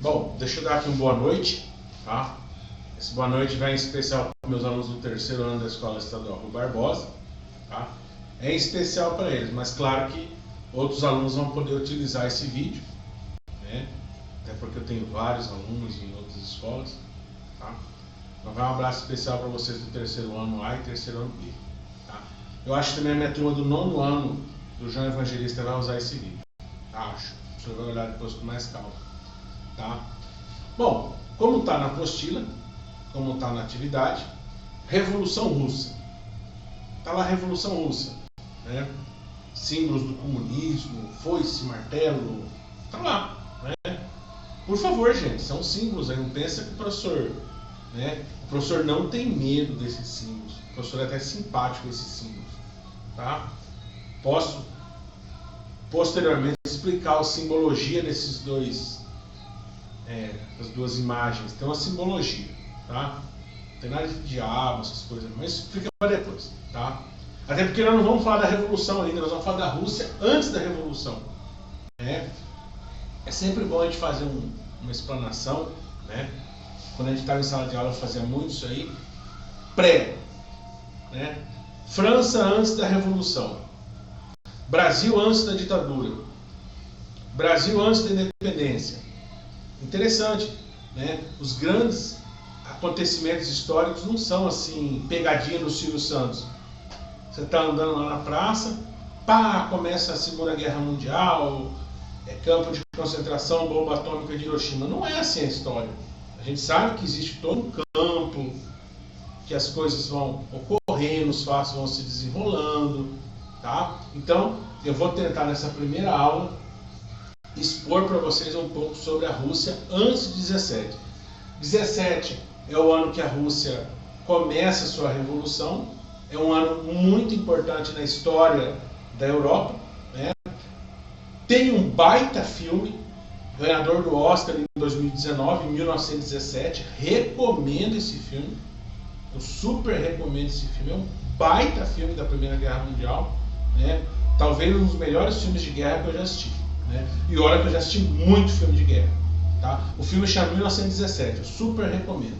Bom, deixa eu dar aqui uma boa noite, tá? Esse boa noite vai em especial para meus alunos do terceiro ano da Escola Estadual Rui Barbosa, tá? É em especial para eles, mas claro que outros alunos vão poder utilizar esse vídeo, né? Até porque eu tenho vários alunos em outras escolas, tá? Então vai um abraço especial para vocês do terceiro ano A e terceiro ano B, tá? Eu acho que também a minha turma do nono ano do João Evangelista vai usar esse vídeo, tá? Acho. O senhor vai olhar depois com mais calma. Tá? Bom, como está na apostila, como está na atividade, Revolução Russa. Está lá a Revolução Russa, né? Símbolos do comunismo, foice, martelo, está lá, né? Por favor, gente, são símbolos aí, não pensa que o professor, né? O professor não tem medo desses símbolos, o professor é até simpático com esses símbolos, tá? Posso posteriormente explicar a simbologia desses das duas imagens. Tem uma simbologia, tá? Não tem nada de diabo, essas coisas, mas fica para depois, tá? Até porque nós não vamos falar da Revolução ainda, nós vamos falar da Rússia antes da Revolução, né? É sempre bom a gente fazer uma explanação, né? Quando a gente estava em sala de aula eu fazia muito isso aí, né? França antes da Revolução, Brasil antes da ditadura, Brasil antes da independência. Interessante, né? Os grandes acontecimentos históricos não são assim, pegadinha do Silvio Santos. Você está andando lá na praça, pá, começa a Segunda Guerra Mundial, campo de concentração, bomba atômica de Hiroshima. Não é assim a história. A gente sabe que existe todo um campo, que as coisas vão ocorrendo, os fatos vão se desenrolando, tá? Então, eu vou tentar nessa primeira aula expor para vocês um pouco sobre a Rússia antes de 17. 17 é o ano que a Rússia começa a sua revolução, é um ano muito importante na história da Europa, né? Tem um baita filme, ganhador do Oscar em 2019, em 1917, recomendo esse filme, eu super recomendo esse filme, é um baita filme da Primeira Guerra Mundial, né? Talvez um dos melhores filmes de guerra que eu já assisti. Né? E olha que eu já assisti muito filme de guerra, tá? O filme chama 1917, eu super recomendo.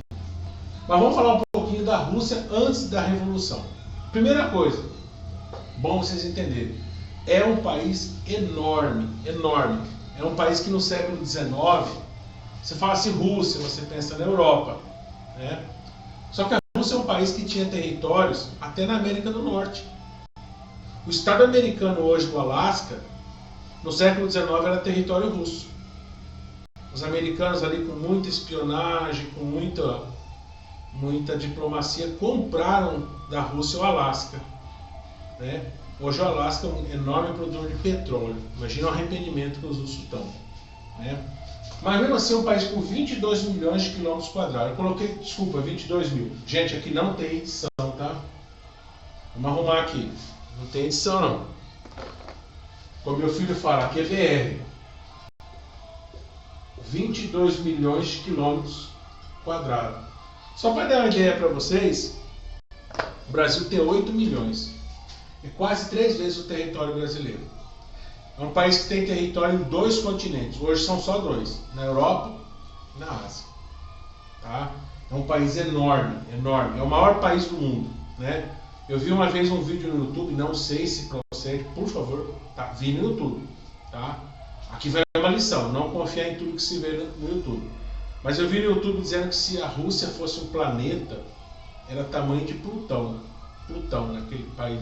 Mas vamos falar um pouquinho da Rússia antes da Revolução. Primeira coisa, bom vocês entenderem, é um país enorme, enorme. É um país que no século XIX, você fala assim Rússia, você pensa na Europa, né? Só que a Rússia é um país que tinha territórios até na América do Norte. O estado americano hoje do Alasca, no século XIX era território russo. Os americanos ali com muita espionagem, com muita diplomacia, compraram da Rússia o Alasca, né? Hoje o Alasca é um enorme produtor de petróleo. Imagina o arrependimento que os russos estão, né? Mas mesmo assim é um país com 22 milhões de quilômetros quadrados. Eu coloquei, desculpa, 22 mil. Gente, aqui não tem edição, tá? Vamos arrumar aqui. Não tem edição não. Como meu filho fala, aqui é BR. 22 milhões de quilômetros quadrados. Só para dar uma ideia para vocês, o Brasil tem 8 milhões. É quase 3 vezes o território brasileiro. É um país que tem território em 2 continentes. Hoje são só 2, na Europa e na Ásia. Tá? É um país enorme, enorme. É o maior país do mundo, né? Eu vi uma vez um vídeo no YouTube, não sei se procede, por favor, tá? Vi no YouTube, tá? Aqui vai uma lição, não confiar em tudo que se vê no YouTube. Mas eu vi no YouTube dizendo que se a Rússia fosse um planeta, era tamanho de Plutão. Plutão, naquele país.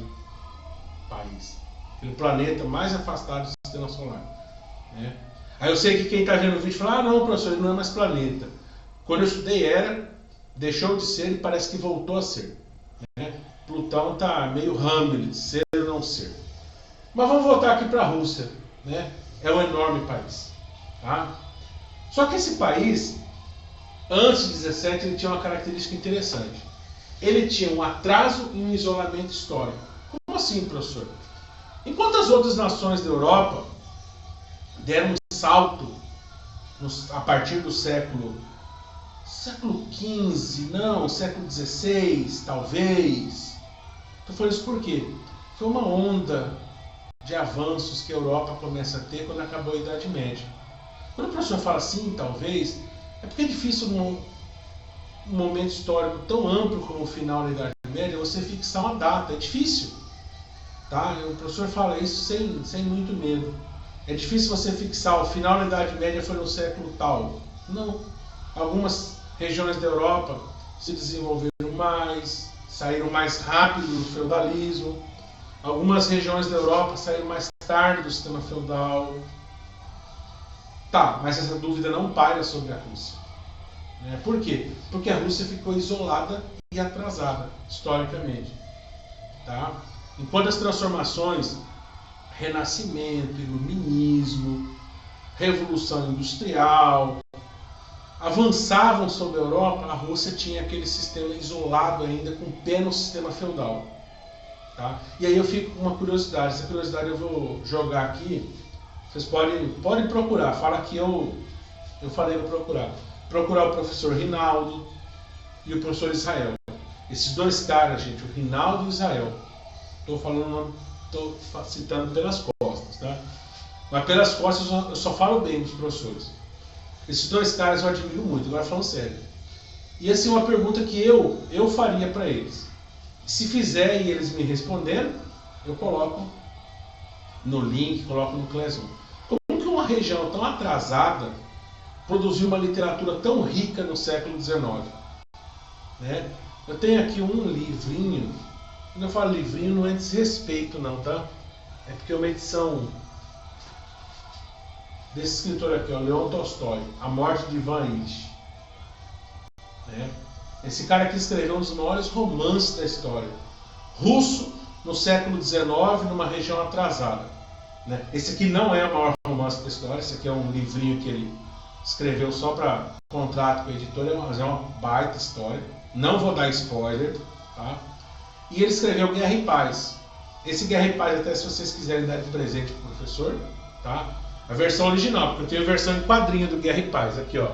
Aquele planeta mais afastado do sistema solar, né? Aí eu sei que quem está vendo o vídeo fala, ah não, professor, ele não é mais planeta. Quando eu estudei era, deixou de ser e parece que voltou a ser, né? Plutão está meio Hamlet, ser ou não ser. Mas vamos voltar aqui para a Rússia, né? É um enorme país, tá? Só que esse país, antes de 17, ele tinha uma característica interessante. Ele tinha um atraso e um isolamento histórico. Como assim, professor? Enquanto as outras nações da Europa deram um salto a partir do século XV, não, século XVI, talvez. Estou falando isso por quê? Foi uma onda de avanços que a Europa começa a ter quando acabou a Idade Média. Quando o professor fala assim, talvez, é porque é difícil num momento histórico tão amplo como o final da Idade Média você fixar uma data, é difícil. Tá? O professor fala isso sem muito medo. É difícil você fixar o final da Idade Média foi no século tal. Não. Algumas regiões da Europa se desenvolveram mais, saíram mais rápido do feudalismo. Algumas regiões da Europa saíram mais tarde do sistema feudal. Tá, mas essa dúvida não paira sobre a Rússia. Por quê? Porque a Rússia ficou isolada e atrasada, historicamente. Tá? Enquanto as transformações, Renascimento, Iluminismo, Revolução Industrial, avançavam sobre a Europa, a Rússia tinha aquele sistema isolado ainda, com o pé no sistema feudal. Tá? E aí eu fico com uma curiosidade, essa curiosidade eu vou jogar aqui, vocês podem procurar, fala que eu falei para procurar o professor Rinaldo e o professor Israel. Esses dois caras, gente, o Rinaldo e o Israel, estou citando pelas costas, tá? Mas pelas costas eu só falo bem dos professores. Esses dois caras eu admiro muito, agora falando sério. E assim, uma pergunta que eu faria para eles. Se fizer e eles me responderem, eu coloco no link, coloco no Classroom. Como que uma região tão atrasada produziu uma literatura tão rica no século XIX? Né? Eu tenho aqui um livrinho, quando eu falo livrinho não é desrespeito não, tá? É porque é uma edição desse escritor aqui, ó, Leon Tolstói, A Morte de Ivan Illich. Né? Esse cara aqui escreveu um dos maiores romances da história. Russo, no século XIX, numa região atrasada. Né? Esse aqui não é o maior romance da história, esse aqui é um livrinho que ele escreveu só para contrato com a editora, mas é uma baita história. Não vou dar spoiler. Tá? E ele escreveu Guerra e Paz. Esse Guerra e Paz, até se vocês quiserem dar de presente para o professor, tá? A versão original, porque eu tenho a versão em quadrinho do Guerra e Paz, aqui ó.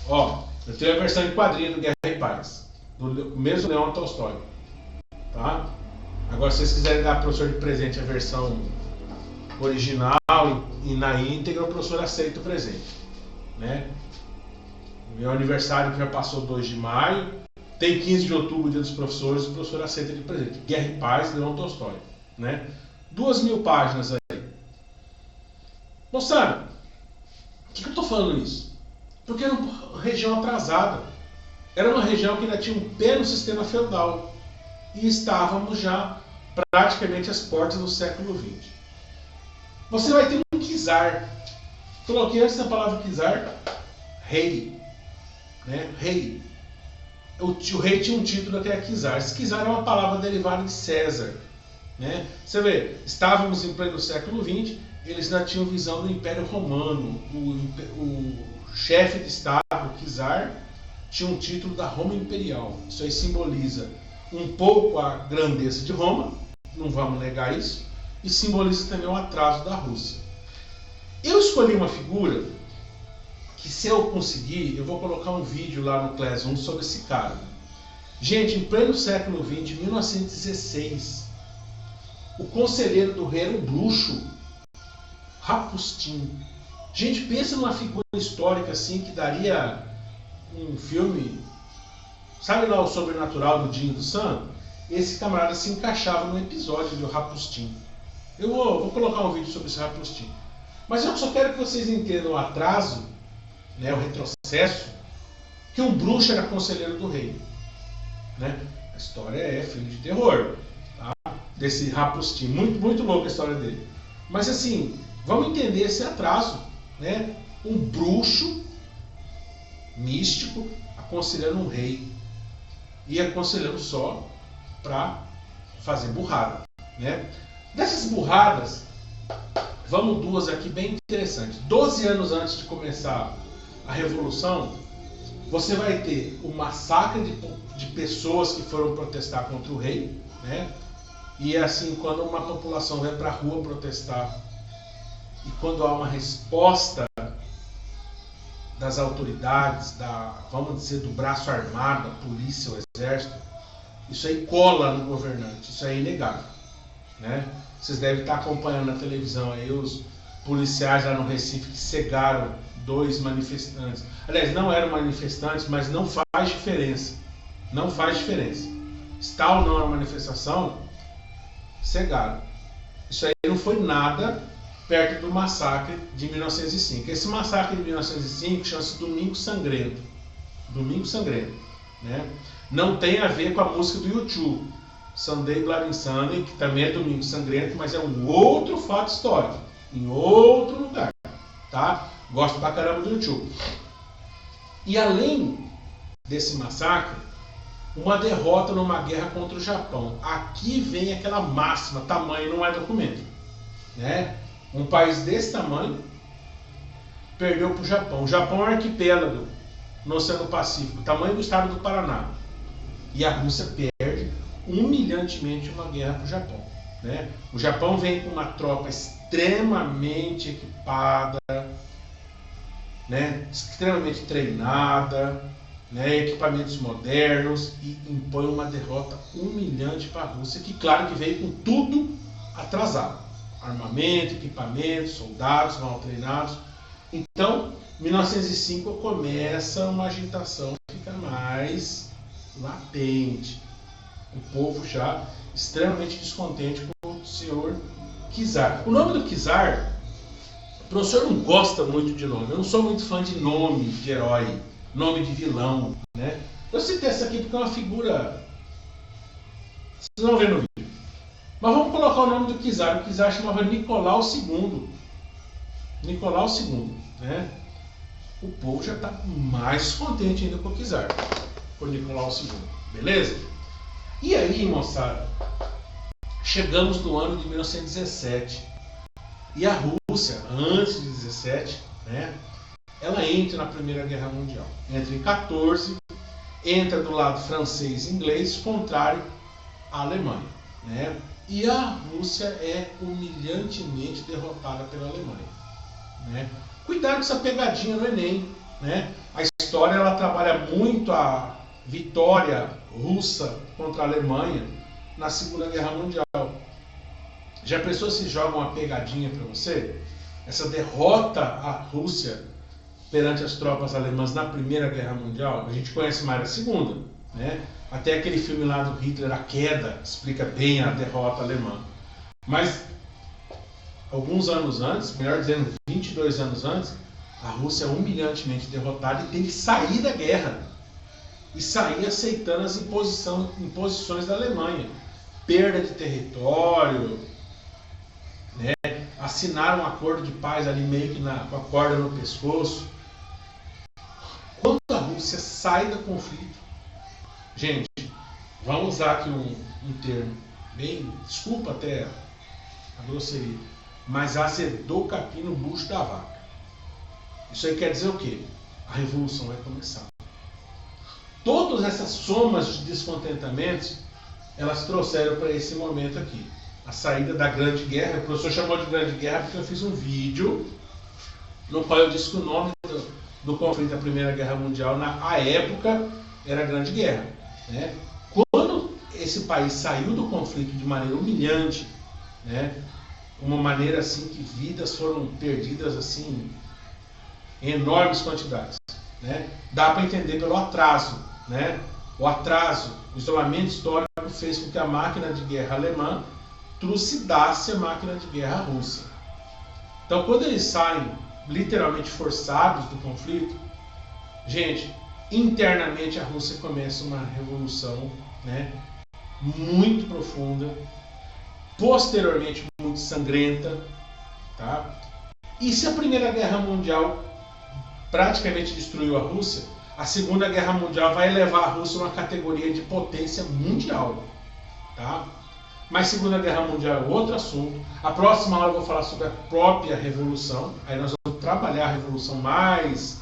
Ó, eu tenho a versão em quadrinho do Guerra e Paz, do mesmo Leon Tolstói, tá? Agora, se vocês quiserem dar para o professor de presente a versão original e na íntegra, o professor aceita o presente, né? Meu aniversário que já passou 2 de maio, tem 15 de outubro, dia dos professores, o professor aceita de presente. Guerra e Paz, Leon Tolstói, né? 2.000 páginas aí. Moçada, por que eu estou falando isso? Porque era uma região atrasada. Era uma região que ainda tinha um pé no sistema feudal. E estávamos já praticamente às portas do século XX. Você vai ter um czar. Coloquei antes da palavra czar, rei. Né? Rei. O rei tinha um título que era czar. Esse czar é uma palavra derivada de César. Né? Você vê, estávamos em pleno século XX, eles ainda tinham visão do Império Romano. O chefe de Estado, o czar, tinha um título da Roma Imperial. Isso aí simboliza um pouco a grandeza de Roma, não vamos negar isso, e simboliza também o atraso da Rússia. Eu escolhi uma figura que, se eu conseguir, eu vou colocar um vídeo lá no Classroom sobre esse cara. Gente, em pleno século XX, 1916, o conselheiro do rei era um bruxo, Rapustin. Gente, pensa numa figura histórica assim que daria um filme, sabe lá o Sobrenatural do Dinho do Sam? Esse camarada se encaixava no episódio do Rapustin. Eu vou colocar um vídeo sobre esse Rapustin. Mas eu só quero que vocês entendam o atraso, né, o retrocesso, que um bruxo era conselheiro do rei. Né? A história é filme de terror, tá? Desse Rapustin. Muito, muito louca a história dele. Mas assim, vamos entender esse atraso. Né? Um bruxo místico aconselhando um rei. E aconselhando só para fazer burrada. Né? Dessas burradas, vamos duas aqui bem interessantes. 12 anos antes de começar a Revolução, você vai ter o massacre de pessoas que foram protestar contra o rei, né? E assim, quando uma população vai para a rua protestar e quando há uma resposta das autoridades, vamos dizer, do braço armado, a polícia, o exército, isso aí cola no governante, isso aí é inegável, né? Vocês devem estar acompanhando na televisão aí os policiais lá no Recife que cegaram 2 manifestantes. Aliás, não eram manifestantes, mas não faz diferença. Não faz diferença. Está ou não a manifestação, cegaram. Isso aí não foi nada perto do massacre de 1905. Esse massacre de 1905 chama-se Domingo Sangrento. Domingo Sangrento, né? Não tem a ver com a música do U2, Sunday Bloody Sunday, que também é Domingo Sangrento, mas é um outro fato histórico, em outro lugar, tá? Gosto pra caramba do U2. E além desse massacre, uma derrota numa guerra contra o Japão. Aqui vem aquela máxima, tamanho não é documento, né? Um país desse tamanho perdeu para o Japão. O Japão é um arquipélago no Oceano Pacífico, tamanho do estado do Paraná. E a Rússia perde humilhantemente uma guerra para o Japão, né? O Japão vem com uma tropa extremamente equipada, né? Extremamente treinada, né? Equipamentos modernos, e impõe uma derrota humilhante para a Rússia, que claro que veio com tudo atrasado. Armamento, equipamento, soldados mal treinados. Então, 1905 começa uma agitação que fica mais latente. O povo já extremamente descontente com o senhor Czar. O nome do Czar, o professor não gosta muito de nome. Eu não sou muito fã de nome de herói, nome de vilão, né? Eu citei essa aqui porque é uma figura... Vocês vão ver no vídeo. Mas vamos colocar o nome do Czar. O Czar chamava Nicolau II. Nicolau II, né? O povo já está mais contente ainda com o Czar, com o Nicolau II. Beleza? E aí, moçada, chegamos no ano de 1917. E a Rússia, antes de 17, né? Ela entra na Primeira Guerra Mundial. Entra em 14, entra do lado francês e inglês, contrário à Alemanha, né? E a Rússia é humilhantemente derrotada pela Alemanha, né? Cuidado com essa pegadinha no Enem, né? A história ela trabalha muito a vitória russa contra a Alemanha na Segunda Guerra Mundial. Já pensou se joga uma pegadinha para você? Essa derrota à Rússia perante as tropas alemãs na Primeira Guerra Mundial, a gente conhece mais a Segunda, né? Até aquele filme lá do Hitler, A Queda, explica bem a derrota alemã. Mas, alguns anos antes, melhor dizendo, 22 anos antes, a Rússia é humilhantemente derrotada e tem que sair da guerra. E sair aceitando as imposições da Alemanha. Perda de território, né? Assinaram um acordo de paz ali meio que com a corda no pescoço. Quando a Rússia sai do conflito, gente, vamos usar aqui um termo bem, desculpa até a grosseria, mas azedou o capim no bucho da vaca. Isso aí quer dizer o quê? A revolução vai começar. Todas essas somas de descontentamentos, elas trouxeram para esse momento aqui. A saída da Grande Guerra. O professor chamou de Grande Guerra porque eu fiz um vídeo no qual eu disse que o nome do conflito da Primeira Guerra Mundial, na época, era Grande Guerra, né? Quando esse país saiu do conflito de maneira humilhante, né? Uma maneira assim que vidas foram perdidas assim em enormes quantidades, né? Dá para entender pelo atraso, né? O atraso, o isolamento histórico fez com que a máquina de guerra alemã trucidasse a máquina de guerra russa. Então, quando eles saem literalmente forçados do conflito, gente, internamente a Rússia começa uma revolução, né, muito profunda, posteriormente muito sangrenta, tá? E se a Primeira Guerra Mundial praticamente destruiu a Rússia, a Segunda Guerra Mundial vai levar a Rússia a uma categoria de potência mundial, tá? Mas Segunda Guerra Mundial é outro assunto. A próxima aula eu vou falar sobre a própria Revolução. Aí nós vamos trabalhar a Revolução mais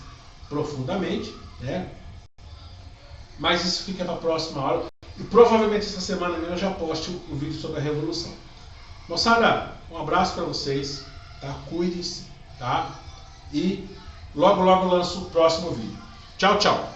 profundamente, né? Mas isso fica para a próxima aula. E provavelmente essa semana mesmo eu já poste o vídeo sobre a Revolução. Moçada, um abraço para vocês, tá? Cuidem-se, tá? E logo logo lanço o próximo vídeo. Tchau, tchau!